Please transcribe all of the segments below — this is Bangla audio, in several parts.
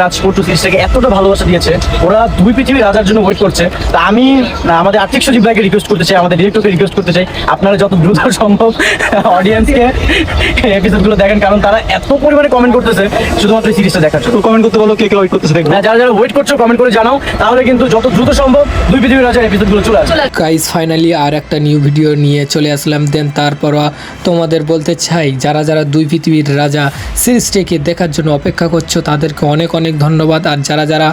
রাজপুর টু সিরিজটাকে এতটা ভালোবাসা দিয়েছে, ওরা দুই পৃথিবীর রাজার জন্য ওয়েট করছে। তা আমি আমাদের আর্থিক সচিব ভাইকে রিকোয়েস্ট করতে চাই, আমাদের ডিরেক্টরকে রিকোয়েস্ট করতে চাই, আপনারা যত দ্রুত সম্ভব অডিয়েন্সকে এপিসোডগুলো দেখেন, কারণ তারা এত পরিমাণে কমেন্ট করতেছে শুধুমাত্র এই সিরিজটা দেখার জন্য। কমেন্ট করতে বলো কে কে ওয়েট করতেছে দেখবো। যারা যারা ওয়েট করছো কমেন্ট করে জানাও, তাহলে কিন্তু যত দ্রুত সম্ভব দুই পৃথিবীর রাজার এপিসোডগুলো চলে আসবে। গাইস ফাইনালি আর একটা নিউ ভিডিও নিয়ে চলে আসলাম। দেন তারপর তোমাদের বলতে চাই, যারা যারা দুই পৃথিবীর রাজা সিরিজটাকে দেখার জন্য অপেক্ষা করছো তাদেরকে অনেক অনেক ধন্যবাদ। আর যারা যারা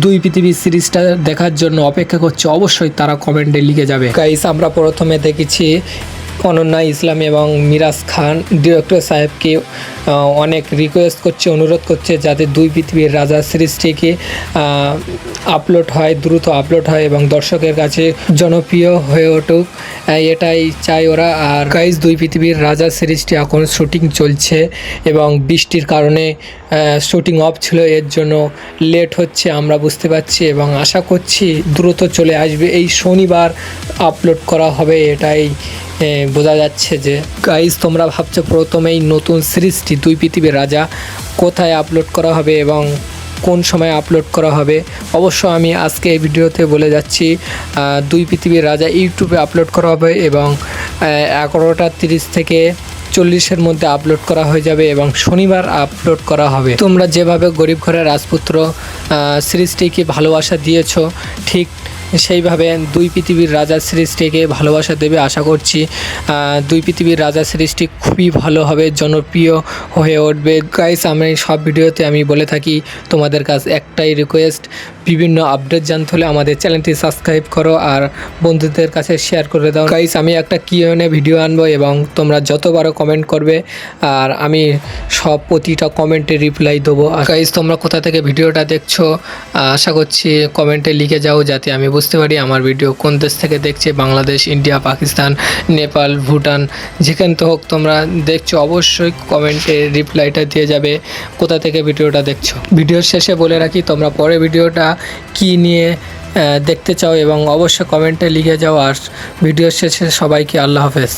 দুই পৃথিবীর সিরিজটা দেখার জন্য অপেক্ষা করছো অবশ্যই তারা কমেন্টে লিখে যাবে। গাইস আমরা প্রথমে দেখেছি অনন্যা ইসলাম এবং মিরাজ খান ডিরেক্টর সাহেবকে অনেক রিকোয়েস্ট করছে, অনুরোধ করছে যাতে দুই পৃথিবীর রাজা সিরিজটিকে আপলোড হয়, দ্রুত আপলোড হয় এবং দর্শকের কাছে জনপ্রিয় হয়ে উঠুক, এটাই চাই ওরা। আর গাইস দুই পৃথিবীর রাজা সিরিজটি এখন শুটিং চলছে এবং বৃষ্টির কারণে শুটিং অফ ছিল, এর জন্য লেট হচ্ছে আমরা বুঝতে পারছি এবং আশা করছি দ্রুত চলে আসবে। এই শনিবার আপলোড করা হবে, এটাই বোঝা যাচ্ছে। যে গাইস তোমরা ভাবছো প্রথমেই নতুন সিরিজটি দুই পৃথিবীর রাজা কোথায় আপলোড করা হবে এবং কোন সময় আপলোড করা হবে, অবশ্য আমি আজকে এই ভিডিওতে বলে যাচ্ছি। দুই পৃথিবীর রাজা ইউটিউবে আপলোড করা হবে এবং 11টা 30 থেকে 40-এর মধ্যে আপলোড করা হয়ে যাবে এবং শনিবার আপলোড করা হবে। তোমরা যেভাবে গরিব ঘরের রাজপুত্র সিরিজটিকে ভালোবাসা দিয়েছো, ঠিক সেইভাবে দুই পৃথিবীর রাজা সিরিজটিকে ভালোবাসা দেবে আশা করছি। দুই পৃথিবীর রাজা সিরিজটি খুবই ভালো হবে, জনপ্রিয় হয়ে উঠবে। গাইস আমি সব ভিডিওতে আমি বলে থাকি, তোমাদের কাছে একটাই রিকোয়েস্ট, বিভিন্ন আপডেট জানতে হলে আমাদের চ্যানেলটি সাবস্ক্রাইব করো আর বন্ধুদের কাছে শেয়ার করে দাও। গাইস আমি একটা কিউএনএ ভিডিও আনবো এবং তোমরা যতবারও কমেন্ট করবে আর আমি সব প্রতিটা কমেন্টে রিপ্লাই দেবো। গাইস তোমরা কোথা থেকে ভিডিওটা দেখছো আশা করছি কমেন্টে লিখে যাও, যাতে আমি বুঝতে পারি আমার ভিডিও কোন দেশ থেকে দেখছে। বাংলাদেশ, ইন্ডিয়া, পাকিস্তান, নেপাল, ভুটান, যেখানে তো হোক তোমরা দেখছো অবশ্যই কমেন্টে রিপ্লাইটা দিয়ে যাবে কোথা থেকে ভিডিওটা দেখছো। ভিডিওর শেষে বলে রাখি, তোমরা পরে ভিডিওটা কি নিয়ে দেখতে চাও এবং অবশ্যই কমেন্টে লিখে যাও। আর ভিডিওর শেষে সবাইকে আল্লাহ হাফেজ।